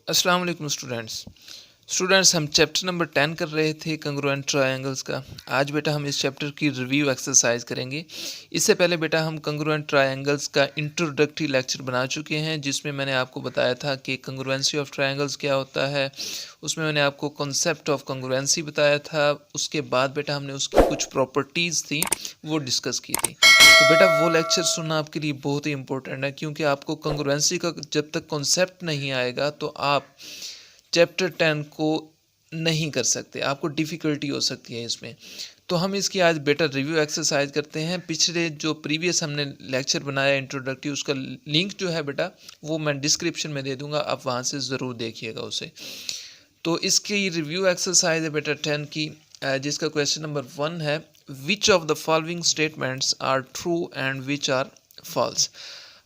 अस्सलाम वालेकुम स्टूडेंट्स हम चैप्टर नंबर 10 कर रहे थे कंग्रुएंट ट्रायंगल्स का। आज बेटा हम इस चैप्टर की रिव्यू एक्सरसाइज करेंगे। इससे पहले बेटा हम कंग्रुएंट ट्रायंगल्स का इंट्रोडक्टरी लेक्चर बना चुके हैं, जिसमें मैंने आपको बताया था कि कंग्रुएंसी ऑफ ट्रायंगल्स क्या होता है। उसमें मैंने आपको कॉन्सेप्ट ऑफ कंग्रुएंसी बताया था। उसके बाद बेटा हमने उसकी कुछ प्रॉपर्टीज़ थी वो डिस्कस की थी। तो बेटा वो लेक्चर सुनना आपके लिए बहुत ही इंपॉर्टेंट है, क्योंकि आपको कंग्रुएंसी का जब तक कॉन्सेप्ट नहीं आएगा तो आप चैप्टर 10 को नहीं कर सकते, आपको डिफ़िकल्टी हो सकती है इसमें। तो हम इसकी आज बेटा रिव्यू एक्सरसाइज करते हैं। पिछले जो प्रीवियस हमने लेक्चर बनाया इंट्रोडक्टिव, उसका लिंक जो है बेटा वो मैं डिस्क्रिप्शन में दे दूंगा, आप वहाँ से ज़रूर देखिएगा उसे। तो इसकी रिव्यू एक्सरसाइज है बेटा 10 की, जिसका क्वेश्चन नंबर 1 है, which of the following statements are true and which are false.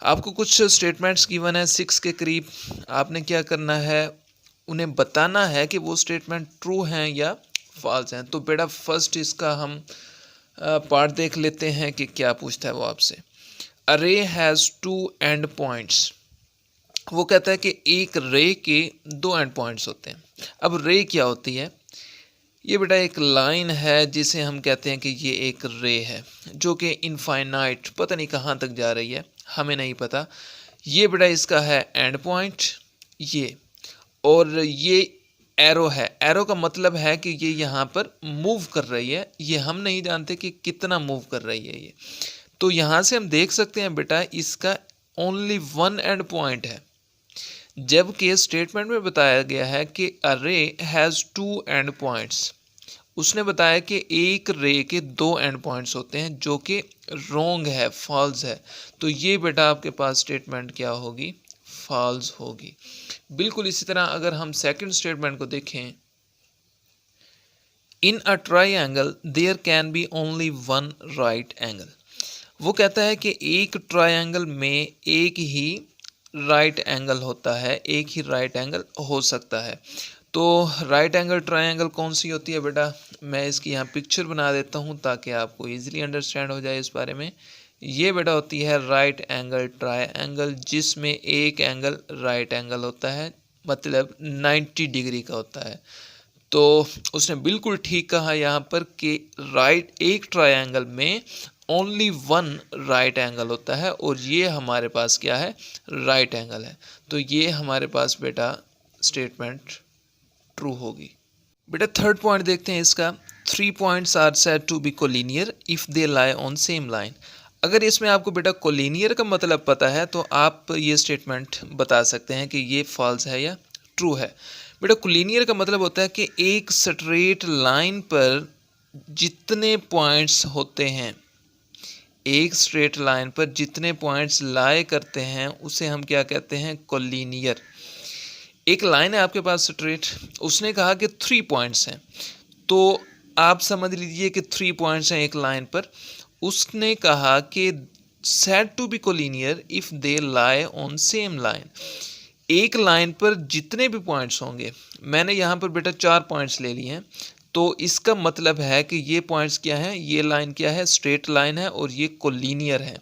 आपको कुछ स्टेटमेंट्स गिवन है 6 के करीब, आपने क्या करना है, उन्हें बताना है कि वो स्टेटमेंट ट्रू हैं या फॉल्स हैं। तो बेटा फर्स्ट इसका हम पार्ट देख लेते हैं कि क्या पूछता है वो आपसे। अ रे हैज़ 2 एंड पॉइंट्स। वो कहता है कि एक रे के 2 एंड पॉइंट्स होते हैं। अब रे क्या होती है? ये बेटा एक लाइन है जिसे हम कहते हैं कि ये एक रे है, जो कि इनफाइनाइट पता नहीं कहाँ तक जा रही है, हमें नहीं पता। ये बेटा इसका है एंड पॉइंट ये, और ये एरो है। एरो का मतलब है कि ये यहाँ पर मूव कर रही है, ये हम नहीं जानते कि कितना मूव कर रही है ये। तो यहाँ से हम देख सकते हैं बेटा इसका ओनली 1 एंड पॉइंट है, जबकि स्टेटमेंट में बताया गया है कि अ रे हैज़ 2 एंड पॉइंट्स। उसने बताया कि एक रे के 2 एंड पॉइंट्स होते हैं, जो कि रॉन्ग है, फॉल्स है। तो ये बेटा आपके पास स्टेटमेंट क्या होगी? फॉल्स होगी। बिल्कुल इसी तरह अगर हम सेकंड स्टेटमेंट को देखें, in a triangle there can be only one right angle. वो कहता है कि एक ट्राइंगल में एक ही राइट एंगल होता है, एक ही राइट एंगल हो सकता है। तो राइट एंगल ट्राइंगल कौन सी होती है बेटा? मैं इसकी यहाँ पिक्चर बना देता हूँ ताकि आपको इजीली अंडरस्टैंड हो जाए इस बारे में। ये बेटा होती है राइट एंगल ट्राइंगल, जिसमें एक एंगल राइट एंगल होता है, मतलब 90 डिग्री का होता है। तो उसने बिल्कुल ठीक कहा यहाँ पर कि राइट एक ट्राइंगल में ओनली वन राइट एंगल होता है, और ये हमारे पास क्या है? राइट एंगल है। तो ये हमारे पास बेटा स्टेटमेंट ट्रू होगी। बेटा थर्ड पॉइंट देखते हैं इसका। 3 points are said to be collinear if they lie on same line. अगर इसमें आपको बेटा कोलिनियर का मतलब पता है तो आप ये स्टेटमेंट बता सकते हैं कि ये फॉल्स है या ट्रू है। बेटा कोलिनियर का मतलब होता है कि एक स्ट्रेट लाइन पर जितने पॉइंट्स होते हैं, एक स्ट्रेट लाइन पर जितने पॉइंट्स लाई करते हैं उसे हम क्या कहते हैं? कोलिनियर। एक लाइन है आपके पास स्ट्रेट, उसने कहा कि 3 पॉइंट्स हैं, तो आप समझ लीजिए कि 3 पॉइंट्स हैं एक लाइन पर। उसने कहा कि said to be collinear if they lie on same line. एक लाइन पर जितने भी पॉइंट्स होंगे, मैंने यहाँ पर बेटा 4 पॉइंट्स ले लिए हैं, तो इसका मतलब है कि ये पॉइंट्स क्या हैं? ये लाइन क्या है? स्ट्रेट लाइन है, और ये कोलिनियर है।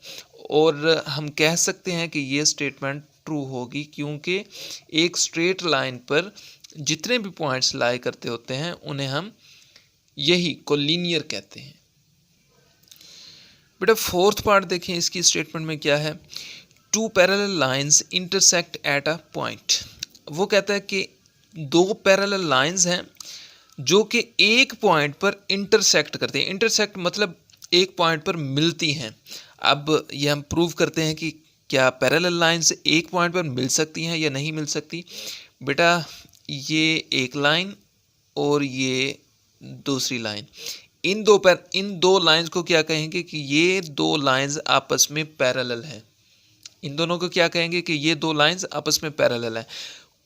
और हम कह सकते हैं कि ये स्टेटमेंट ट्रू होगी, क्योंकि एक स्ट्रेट लाइन पर जितने भी पॉइंट्स लाई करते होते हैं उन्हें हम यही कोलिनियर कहते हैं। बेटा फोर्थ पार्ट देखें इसकी स्टेटमेंट में क्या है। 2 parallel lines intersect at a point. वो कहता है कि 2 पैरेलल लाइंस हैं जो कि एक पॉइंट पर इंटरसेक्ट करती हैं। इंटरसेक्ट मतलब एक पॉइंट पर मिलती हैं। अब ये हम प्रूव करते हैं कि क्या पैरेलल लाइंस एक पॉइंट पर मिल सकती हैं या नहीं मिल सकती। बेटा ये एक लाइन और ये दूसरी लाइन, इन दो लाइंस को क्या कहेंगे कि ये 2 लाइंस आपस में पैरेलल हैं। इन दोनों को क्या कहेंगे कि ये 2 लाइंस आपस में पैरेलल हैं।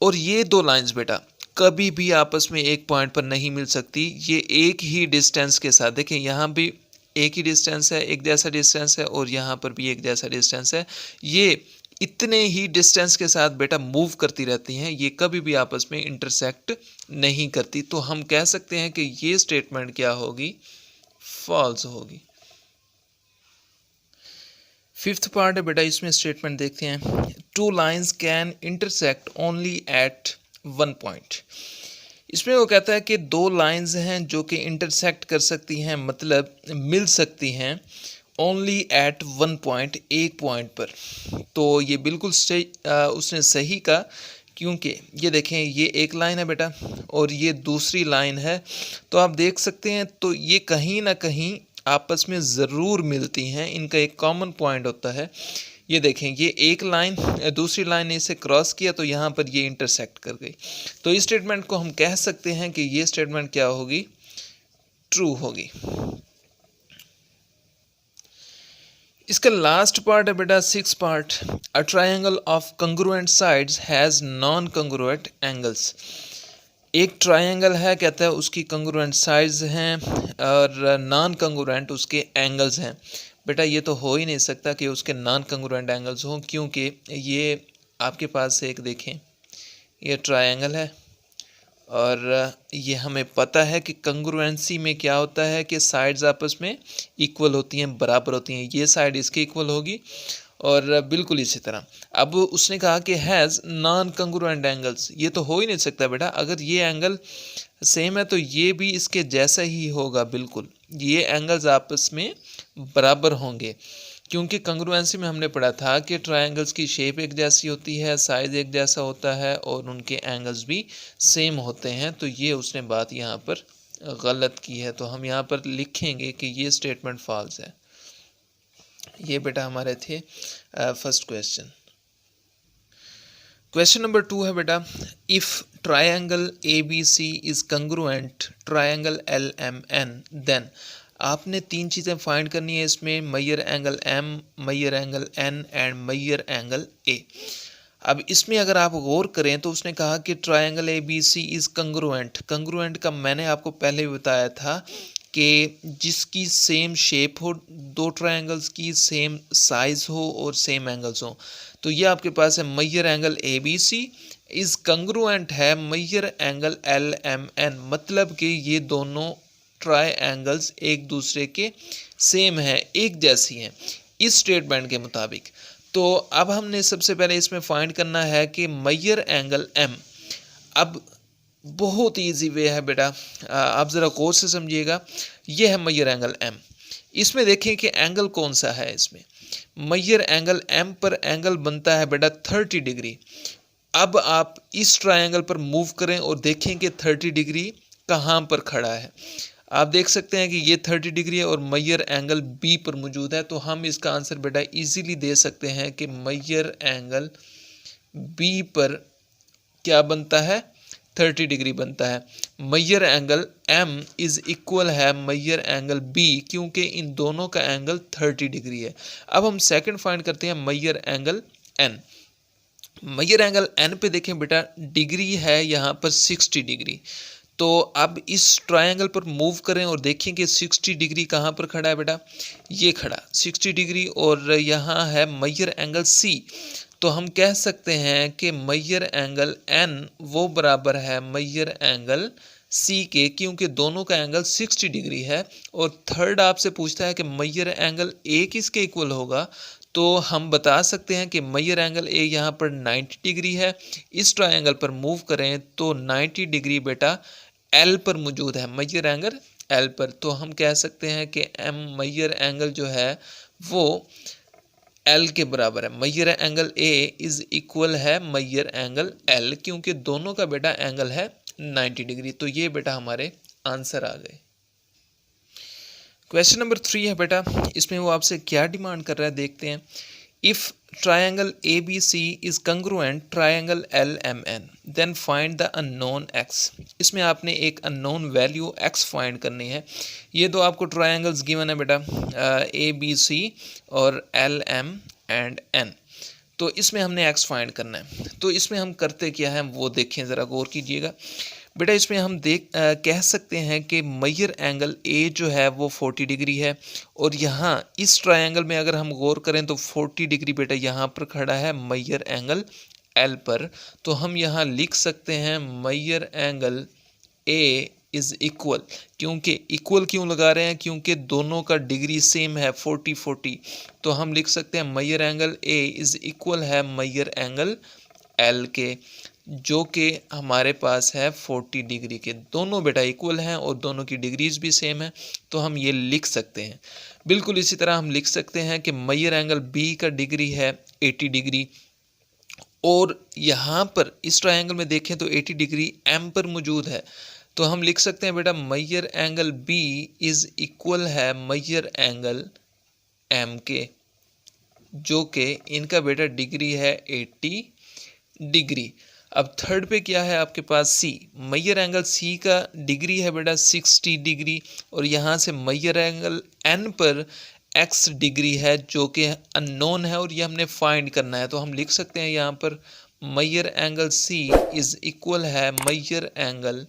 और ये 2 लाइंस बेटा कभी भी आपस में एक पॉइंट पर नहीं मिल सकती। ये एक ही डिस्टेंस के साथ, देखें यहाँ भी एक ही डिस्टेंस है, एक जैसा डिस्टेंस है, और यहाँ पर भी एक जैसा डिस्टेंस है। ये इतने ही डिस्टेंस के साथ बेटा मूव करती रहती हैं, ये कभी भी आपस में इंटरसेक्ट नहीं करती। तो हम कह सकते हैं कि ये स्टेटमेंट क्या होगी? फॉल्स होगी। फिफ्थ पार्ट है बेटा, इसमें स्टेटमेंट देखते हैं। 2 lines can intersect only at 1 point. इसमें वो कहता है कि दो लाइंस हैं जो कि इंटरसेक्ट कर सकती हैं, मतलब मिल सकती हैं ओनली एट 1 पॉइंट, एक पॉइंट पर। तो ये बिल्कुल सही, उसने सही कहा, क्योंकि ये देखें ये एक लाइन है बेटा और ये दूसरी लाइन है। तो आप देख सकते हैं तो ये कहीं ना कहीं आपस में ज़रूर मिलती हैं, इनका एक कॉमन पॉइंट होता है। ये देखें ये एक लाइन दूसरी लाइन ने इसे क्रॉस किया तो यहाँ पर ये इंटरसेक्ट कर गई। तो इस स्टेटमेंट को हम कह सकते हैं कि ये स्टेटमेंट क्या होगी, ट्रू होगी। इसका लास्ट पार्ट है बेटा 6 part. A triangle of congruent sides has non congruent angles. एक ट्रायंगल है, कहता है उसकी कंग्रुएंट साइड्स हैं और नॉन कंग्रुएंट उसके एंगल्स हैं। बेटा ये तो हो ही नहीं सकता कि उसके नॉन कंग्रुएंट एंगल्स हों, क्योंकि ये आपके पास से एक देखें ये ट्रायंगल है और ये हमें पता है कि कंग्रुएंसी में क्या होता है कि साइड्स आपस में इक्वल होती हैं, बराबर होती हैं। ये साइड इसके इक्वल होगी और बिल्कुल इसी तरह। अब उसने कहा कि हैज़ नॉन कंग्रुएंट एंगल्स, ये तो हो ही नहीं सकता बेटा। अगर ये एंगल सेम है तो ये भी इसके जैसा ही होगा, बिल्कुल ये एंगल्स आपस में बराबर होंगे, क्योंकि कंग्रुएंसी में हमने पढ़ा था कि ट्रायंगल्स की शेप एक जैसी होती है, साइज एक जैसा होता है और उनके एंगल्स भी सेम होते हैं। तो ये उसने बात यहाँ पर गलत की है, तो हम यहाँ पर लिखेंगे कि ये स्टेटमेंट फॉल्स है। ये बेटा हमारे थे फर्स्ट क्वेश्चन। क्वेश्चन नंबर 2 है बेटा, if triangle ABC is congruent triangle LMN then. आपने तीन चीज़ें फाइंड करनी है इसमें, measure angle M, measure angle N and measure angle A। अब इसमें अगर आप गौर करें तो उसने कहा कि triangle ABC is congruent. Congruent का मैंने आपको पहले भी बताया था कि जिसकी सेम शेप हो, दो ट्रायंगल्स की सेम साइज़ हो और सेम एंगल्स हो। तो ये आपके पास है measure angle ABC is congruent है मैयर एंगल LMN, मतलब कि ये दोनों ट्राई एंगल्स एक दूसरे के सेम हैं, एक जैसी हैं इस स्टेटमेंट के मुताबिक। तो अब हमने सबसे पहले इसमें फाइंड करना है कि मैयर एंगल M। अब बहुत इजी वे है बेटा, आप ज़रा गौर से समझिएगा। ये है मैयर एंगल M। इसमें देखें कि एंगल कौन सा है। इसमें मैयर एंगल M पर एंगल बनता है बेटा 30 डिग्री। अब आप इस ट्रायंगल पर मूव करें और देखें कि 30 डिग्री कहाँ पर खड़ा है। आप देख सकते हैं कि ये 30 डिग्री है और मैयर एंगल B पर मौजूद है। तो हम इसका आंसर बेटा इजीली दे सकते हैं कि मैयर एंगल B पर क्या बनता है, 30 डिग्री बनता है। Measure angle M is equal है मैयर एंगल B, क्योंकि इन दोनों का एंगल 30 डिग्री है। अब हम सेकंड फाइंड करते हैं Maihar angle N। Maihar angle N पे देखें बेटा डिग्री है यहाँ पर 60 डिग्री। तो अब इस ट्रायंगल पर मूव करें और देखें कि 60 डिग्री कहाँ पर खड़ा है बेटा, ये खड़ा 60 डिग्री और यहाँ है मैयर एंगल C। तो हम कह सकते हैं कि मैयर एंगल N वो बराबर है मैयर एंगल C के, क्योंकि दोनों का एंगल 60 डिग्री है। और थर्ड आपसे पूछता है कि मैयर एंगल A किसके इक्वल होगा। तो हम बता सकते हैं कि मैयर एंगल A यहाँ पर 90 डिग्री है। इस ट्रायंगल पर मूव करें तो 90 डिग्री बेटा L पर मौजूद है, मैयर एंगल L पर। तो हम कह सकते हैं कि मैयर एंगल जो है वो L के बराबर है। Measure angle A is equal है मैयर एंगल L, क्योंकि दोनों का बेटा एंगल है 90 डिग्री। तो ये बेटा हमारे आंसर आ गए। क्वेश्चन नंबर 3 है बेटा, इसमें वो आपसे क्या डिमांड कर रहा है देखते हैं। If triangle ABC is congruent triangle LMN then find the unknown x। इसमें आपने एक अननोन वैल्यू x फाइंड करनी है। ये दो आपको ट्रायंगल्स गिवन है बेटा ABC और LM एंड N। तो इसमें हमने x फाइंड करना है। तो इसमें हम करते क्या है वो देखें, ज़रा गौर कीजिएगा बेटा। इसमें हम कह सकते हैं कि मैयर एंगल A जो है वो 40 डिग्री है और यहाँ इस ट्रायंगल में अगर हम गौर करें तो 40 डिग्री बेटा यहाँ पर खड़ा है मैयर एंगल L पर। तो हम यहाँ लिख सकते हैं Maihar angle A is equal, क्योंकि इक्वल क्यों लगा रहे हैं, क्योंकि दोनों का डिग्री सेम है 40-40। तो हम लिख सकते हैं Maihar angle A is equal है मैयर एंगल L के। जो कि हमारे पास है 40 डिग्री के। दोनों बेटा इक्वल हैं और दोनों की डिग्रीज भी सेम है, तो हम ये लिख सकते हैं। बिल्कुल इसी तरह हम लिख सकते हैं कि मेजर एंगल बी का डिग्री है 80 डिग्री, और यहाँ पर इस ट्रायंगल में देखें तो 80 डिग्री एम पर मौजूद है, तो हम लिख सकते हैं बेटा measure angle B is equal है मेजर एंगल एम के, जो कि इनका बेटा डिग्री है 80 डिग्री। अब थर्ड पे क्या है आपके पास सी, मेजर एंगल सी का डिग्री है बेटा 60 डिग्री, और यहाँ से मेजर एंगल एन पर एक्स डिग्री है जो कि अननोन है और ये हमने फाइंड करना है। तो हम लिख सकते हैं यहाँ पर measure angle C is equal है मेजर एंगल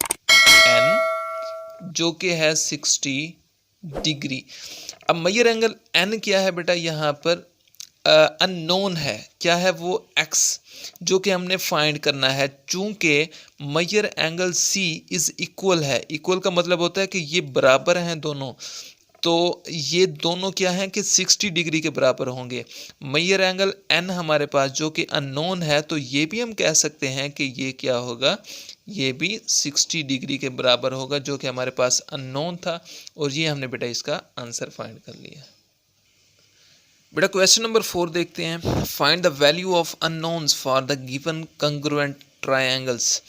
एन जो कि है 60 डिग्री। अब मेजर एंगल एन क्या है बेटा, यहाँ पर अननोन है, क्या है वो एक्स, जो कि हमने फाइंड करना है। चूंकि measure angle C is equal है, इक्वल का मतलब होता है कि ये बराबर हैं दोनों, तो ये दोनों क्या हैं कि 60 डिग्री के बराबर होंगे। मेजर एंगल एन हमारे पास जो कि अननोन है, तो ये भी हम कह सकते हैं कि ये क्या होगा, ये भी 60 डिग्री के बराबर होगा, जो कि हमारे पास अननोन था, और ये हमने बेटा इसका आंसर फाइंड कर लिया। बेटा क्वेश्चन नंबर 4 देखते हैं। Find the value of unknowns for the given congruent triangles.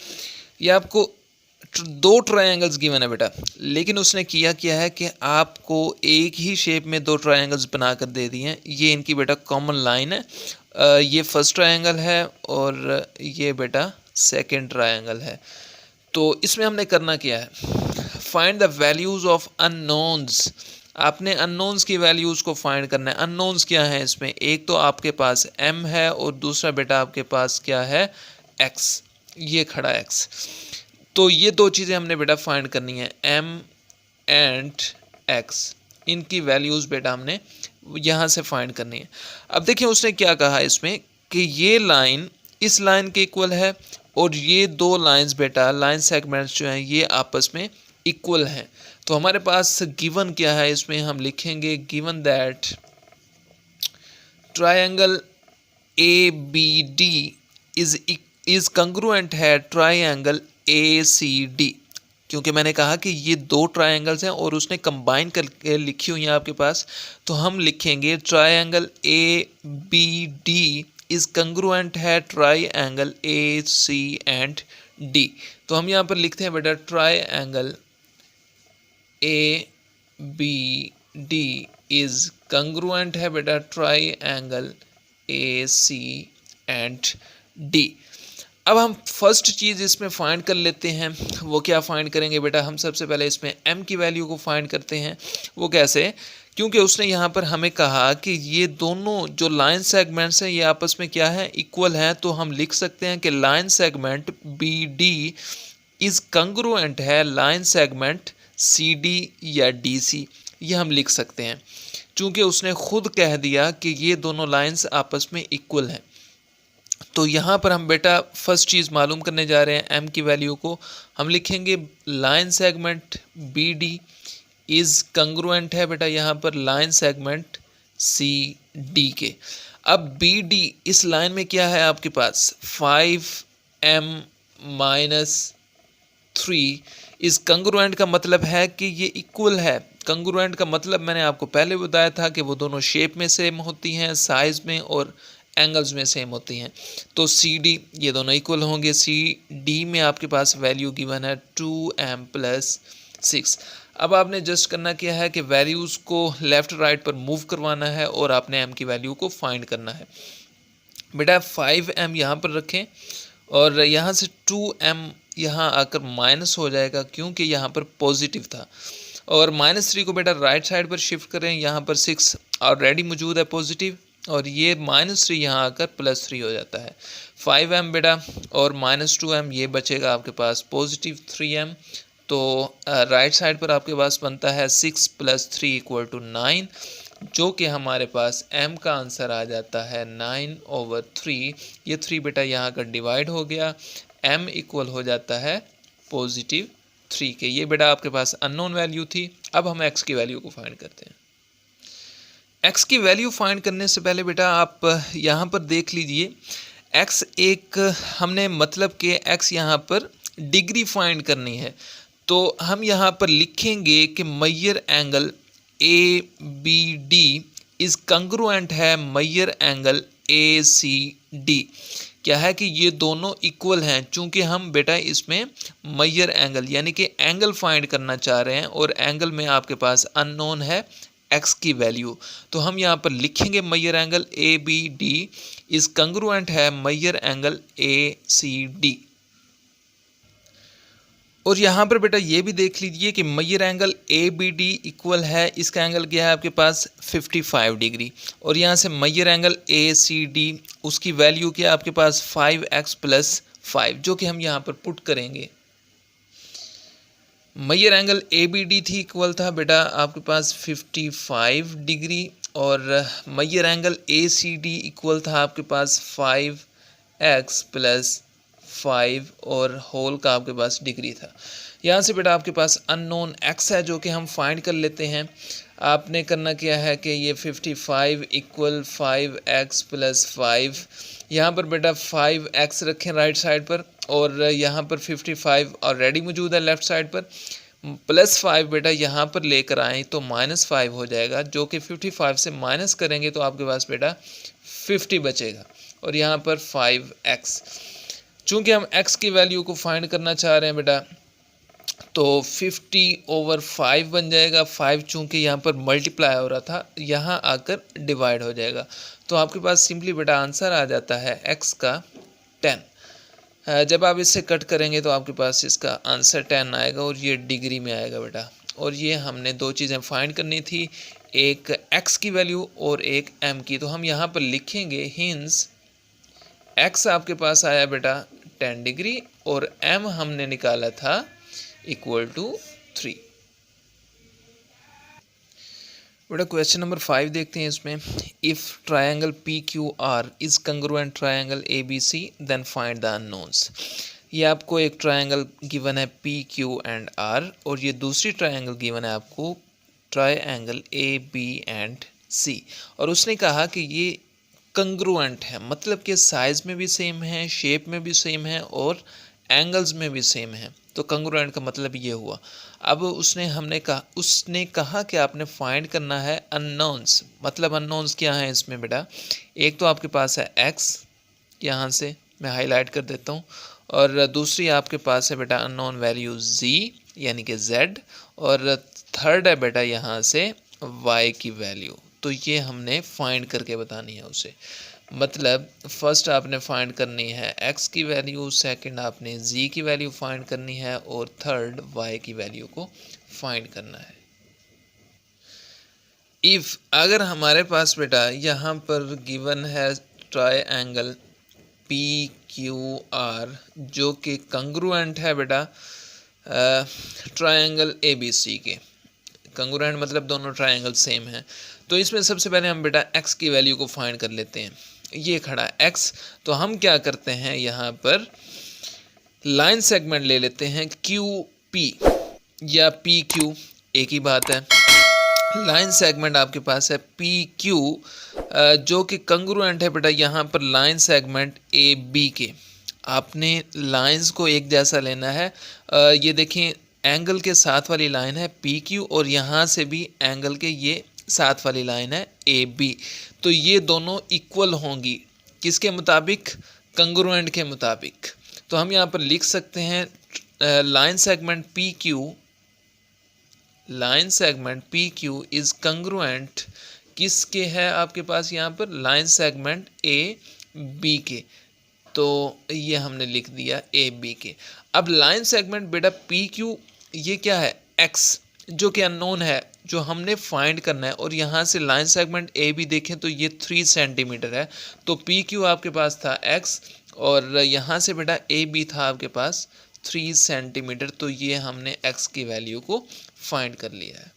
ये आपको दो ट्रायंगल्स गिवन है बेटा, लेकिन उसने किया है कि आपको एक ही शेप में दो ट्रायंगल्स बनाकर दे दिए हैं। ये इनकी बेटा कॉमन लाइन है, ये फर्स्ट ट्रायंगल है और ये बेटा सेकंड ट्रायंगल है। तो इसमें हमने करना क्या है, find the values of unknowns. आपने अननोन्स की वैल्यूज़ को फाइंड करना है। अननोन्स क्या है इसमें, एक तो आपके पास m है और दूसरा बेटा आपके पास क्या है x, ये खड़ा x। तो ये दो चीज़ें हमने बेटा फाइंड करनी है, m एंड x, इनकी वैल्यूज़ बेटा हमने यहाँ से फाइंड करनी है। अब देखिए उसने क्या कहा इसमें कि ये लाइन इस लाइन के इक्वल है और ये दो लाइंस बेटा लाइन सेगमेंट्स जो हैं ये आपस में इक्वल हैं। तो हमारे पास गिवन क्या है, इसमें हम लिखेंगे given that triangle A B D is congruent है ट्रायंगल ए सी डी, क्योंकि मैंने कहा कि ये दो ट्रायंगल्स हैं और उसने कंबाइन करके लिखी हुई हैं आपके पास। तो हम लिखेंगे triangle A B D is congruent है triangle A C and D. तो हम यहाँ पर लिखते हैं बेटा triangle A B D is congruent है बेटा triangle A C and D. अब हम फर्स्ट चीज़ इसमें फाइंड कर लेते हैं। वो क्या फाइंड करेंगे बेटा, हम सबसे पहले इसमें m की वैल्यू को फाइंड करते हैं। वो कैसे, क्योंकि उसने यहाँ पर हमें कहा कि ये दोनों जो लाइन सेगमेंट्स हैं ये आपस में क्या है इक्वल हैं। तो हम लिख सकते हैं कि line segment B D is congruent है लाइन सेगमेंट सी डी या डी सी, ये हम लिख सकते हैं चूँकि उसने खुद कह दिया कि ये दोनों लाइंस आपस में इक्वल हैं। तो यहाँ पर हम बेटा फर्स्ट चीज़ मालूम करने जा रहे हैं, m की वैल्यू को हम लिखेंगे line segment B D is congruent है बेटा यहाँ पर लाइन सेगमेंट सी डी के। अब बी डी इस लाइन में क्या है आपके पास 5m माइनस 3 इस कंग्रुएंट का मतलब है कि ये इक्वल है। कंग्रुएंट का मतलब मैंने आपको पहले बताया था कि वो दोनों शेप में सेम होती हैं, साइज़ में और एंगल्स में सेम होती हैं। तो सी डी ये दोनों इक्वल होंगे। सी डी में आपके पास वैल्यू गिवन है 2m प्लस 6। अब आपने जस्ट करना क्या है कि वैल्यूज़ को लेफ़्ट राइट पर मूव करवाना है और आपने m की वैल्यू को फाइंड करना है। बेटा 5m यहाँ पर रखें और यहाँ से 2m यहाँ आकर माइनस हो जाएगा क्योंकि यहाँ पर पॉजिटिव था, और -3 को बेटा राइट साइड पर शिफ्ट करें। यहाँ पर 6 ऑलरेडी मौजूद है पॉजिटिव, और ये -3 यहाँ आकर +3 हो जाता है। 5m बेटा और -2m ये बचेगा आपके पास पॉजिटिव 3m। तो राइट साइड पर आपके पास बनता है 6 + 3 = 9, जो कि हमारे पास m का आंसर आ जाता है 9/3। ये 3 बेटा यहाँ का डिवाइड हो गया, m इक्वल हो जाता है +3 के। ये बेटा आपके पास अननोन वैल्यू थी। अब हम x की वैल्यू को फाइंड करते हैं। x की वैल्यू फाइंड करने से पहले बेटा आप यहाँ पर देख लीजिए x एक हमने मतलब कि x यहाँ पर डिग्री फाइंड करनी है, तो हम यहाँ पर लिखेंगे कि measure angle A B D is congruent है measure angle A C D. क्या है कि ये दोनों इक्वल हैं, चूंकि हम बेटा इसमें मैयर एंगल यानी कि एंगल फाइंड करना चाह रहे हैं और एंगल में आपके पास अननोन है x की वैल्यू। तो हम यहाँ पर लिखेंगे measure angle A B D is congruent है measure angle A C D. और यहाँ पर बेटा ये भी देख लीजिए कि measure angle A B D equal है, इसका एंगल क्या है आपके पास 55 डिग्री। और यहाँ से Maihar angle A C D उसकी वैल्यू क्या है आपके पास 5x + 5, जो कि हम यहाँ पर पुट करेंगे। Measure angle A B D थी इक्वल था बेटा आपके पास 55 डिग्री और measure angle A C D equal था आपके पास 5x + 5 और होल का आपके पास डिग्री था। यहाँ से बेटा आपके पास अननोन x है जो कि हम फाइंड कर लेते हैं। आपने करना क्या है कि ये 55 = 5x + 5, यहाँ पर बेटा 5x रखें राइट साइड पर और यहाँ पर 55 ऑलरेडी मौजूद है लेफ़्ट साइड पर, +5 बेटा यहाँ पर लेकर आएँ तो -5 हो जाएगा, जो कि 55 से माइनस करेंगे तो आपके पास बेटा 50 बचेगा और यहाँ पर 5x। चूँकि हम x की वैल्यू को फाइंड करना चाह रहे हैं बेटा तो 50/5 बन जाएगा। 5 चूँकि यहाँ पर मल्टीप्लाई हो रहा था यहाँ आकर डिवाइड हो जाएगा, तो आपके पास सिंपली बेटा आंसर आ जाता है x का 10। जब आप इससे कट करेंगे तो आपके पास इसका आंसर 10 आएगा और ये डिग्री में आएगा बेटा। और ये हमने दो चीज़ें फाइंड करनी थी, एक x की वैल्यू और एक m की। तो हम यहाँ पर लिखेंगे हिंस x आपके पास आया बेटा 10 डिग्री और m हमने निकाला था = 3। बेटा क्वेश्चन नंबर 5 देखते हैं इसमें। If triangle P Q R is congruent triangle A B C then find the unknowns. ये आपको एक ट्रायंगल गिवन है पी क्यू एंड आर और ये दूसरी ट्रायंगल गिवन है आपको triangle A B and C, और उसने कहा कि ये कंग्रुएंट है, मतलब कि साइज़ में भी सेम है, शेप में भी सेम है और एंगल्स में भी सेम है। तो कंग्रुएंट का मतलब ये हुआ। अब उसने कहा कि आपने फाइंड करना है अननोन्स। मतलब अननोन्स क्या है इसमें बेटा, एक तो आपके पास है x, यहाँ से मैं हाईलाइट कर देता हूँ, और दूसरी आपके पास है बेटा अननोन वैल्यू z यानी कि z, और थर्ड है बेटा यहाँ से y की वैल्यू। तो ये हमने फाइंड करके बतानी है उसे। मतलब फर्स्ट आपने फाइंड करनी है x की वैल्यू, सेकंड आपने z की वैल्यू फाइंड करनी है और थर्ड y की वैल्यू को फाइंड करना है। इफ़ अगर हमारे पास बेटा यहाँ पर गिवन है ट्रायंगल पी क्यू आर जो कि कंग्रुएंट है बेटा ट्रायंगल ए बी सी के। कंग्रुएंट मतलब दोनों ट्रायंगल सेम हैं। तो इसमें सबसे पहले हम बेटा x की वैल्यू को फाइंड कर लेते हैं। ये खड़ा है x, तो हम क्या करते हैं यहाँ पर लाइन सेगमेंट ले लेते हैं क्यू पी या पी क्यू, एक ही बात है। लाइन सेगमेंट आपके पास है पी क्यू जो कि कंग्रुएंट है बेटा यहाँ पर लाइन सेगमेंट ए बी के। आपने लाइंस को एक जैसा लेना है। ये देखें एंगल के साथ वाली लाइन है पी क्यू और यहाँ से भी एंगल के ये साथ वाली लाइन है ए बी। तो ये दोनों इक्वल होंगी किसके मुताबिक, कंग्रुएंट के मुताबिक। तो हम यहाँ पर लिख सकते हैं line segment P Q is congruent किसके है आपके पास यहाँ पर, लाइन सेगमेंट ए बी के। तो ये हमने लिख दिया ए बी के। अब लाइन सेगमेंट बेटा पी क्यू ये क्या है x, जो कि अननोन है, जो हमने फाइंड करना है। और यहाँ से लाइन सेगमेंट ए बी देखें तो ये 3 सेंटीमीटर है। तो पी क्यू आपके पास था x और यहाँ से बेटा ए बी था आपके पास 3 सेंटीमीटर। तो ये हमने x की वैल्यू को फाइंड कर लिया है।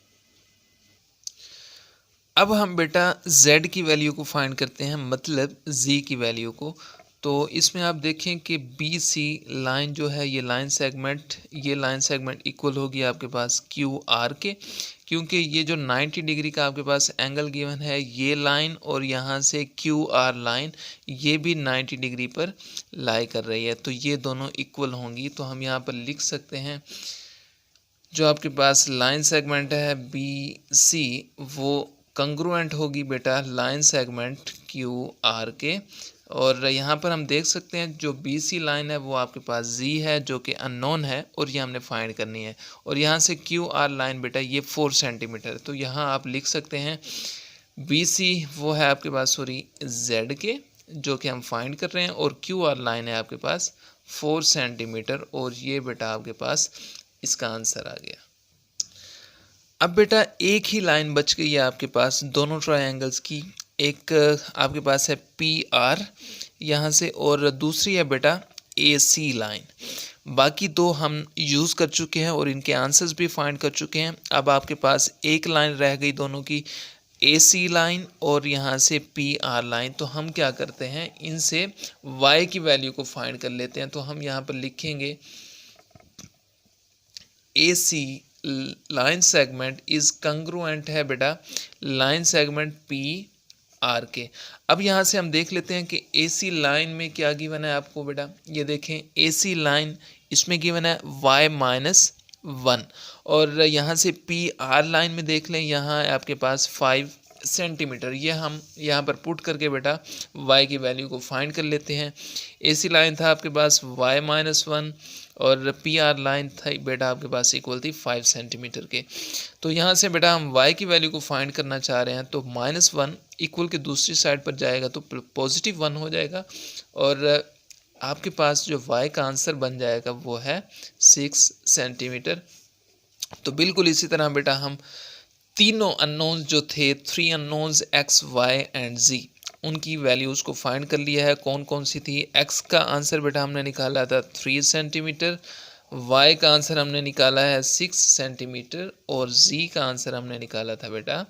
अब हम बेटा z की वैल्यू को फाइंड करते हैं, मतलब z की वैल्यू को। तो इसमें आप देखें कि बी सी लाइन जो है ये लाइन सेगमेंट इक्वल होगी आपके पास क्यू आर के, क्योंकि ये जो 90 डिग्री का आपके पास एंगल गिवन है ये लाइन और यहाँ से क्यू आर लाइन ये भी 90 डिग्री पर लाई कर रही है, तो ये दोनों इक्वल होंगी। तो हम यहाँ पर लिख सकते हैं जो आपके पास लाइन सेगमेंट है बी सी वो कंग्रुएंट होगी बेटा लाइन सेगमेंट क्यू आर के। और यहाँ पर हम देख सकते हैं जो बी सी लाइन है वो आपके पास जी है जो कि अननोन है और ये हमने फाइंड करनी है। और यहाँ से क्यू आर लाइन बेटा ये 4 सेंटीमीटर, तो यहाँ आप लिख सकते हैं बी सी वो है आपके पास सॉरी जेड के जो कि हम फाइंड कर रहे हैं, और क्यू आर लाइन है आपके पास 4 सेंटीमीटर, और ये बेटा आपके पास इसका आंसर आ गया। अब बेटा एक ही लाइन बच गई है आपके पास दोनों ट्रायंगल्स की, एक आपके पास है पी आर यहाँ से और दूसरी है बेटा ए सी लाइन। बाकी दो हम यूज़ कर चुके हैं और इनके आंसर्स भी फाइंड कर चुके हैं। अब आपके पास एक लाइन रह गई दोनों की, ए सी लाइन और यहाँ से पी आर लाइन। तो हम क्या करते हैं इनसे y की वैल्यू को फाइंड कर लेते हैं। तो हम यहाँ पर लिखेंगे ए सी लाइन सेगमेंट इज कंग्रुएंट है बेटा लाइन सेगमेंट पी आर के। अब यहाँ से हम देख लेते हैं कि ए सी लाइन में क्या गिवन है आपको बेटा, ये देखें ए सी लाइन इसमें गिवन है y-1, और यहाँ से पी आर लाइन में देख लें यहाँ है आपके पास 5 सेंटीमीटर। ये हम यहाँ पर पुट करके बेटा y की वैल्यू को फाइंड कर लेते हैं। ए सी लाइन था आपके पास y-1 और पी आर लाइन था बेटा आपके पास इक्वल थी 5 सेंटीमीटर के। तो यहाँ से बेटा हम y की वैल्यू को फाइंड करना चाह रहे हैं, तो -1 इक्वल के दूसरी साइड पर जाएगा तो +1 हो जाएगा, और आपके पास जो y का आंसर बन जाएगा वो है 6 सेंटीमीटर। तो बिल्कुल इसी तरह बेटा हम तीनों अननोन्स जो थे 3 unknowns x, y and z उनकी वैल्यूज़ को फाइंड कर लिया है। कौन कौन सी थी, x का आंसर बेटा हमने निकाला था 3 सेंटीमीटर, y का आंसर हमने निकाला है 6 सेंटीमीटर और z का आंसर हमने निकाला था बेटा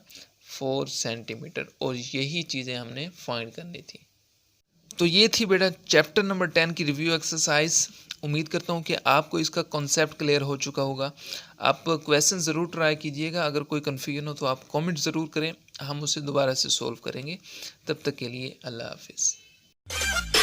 4 सेंटीमीटर, और यही चीज़ें हमने फाइंड करनी थी। तो ये थी बेटा चैप्टर नंबर 10 की रिव्यू एक्सरसाइज। उम्मीद करता हूँ कि आपको इसका कॉन्सेप्ट क्लियर हो चुका होगा। आप क्वेश्चन ज़रूर ट्राई कीजिएगा, अगर कोई कन्फ्यूजन हो तो आप कमेंट ज़रूर करें, हम उसे दोबारा से सॉल्व करेंगे। तब तक के लिए अल्लाह हाफिज़।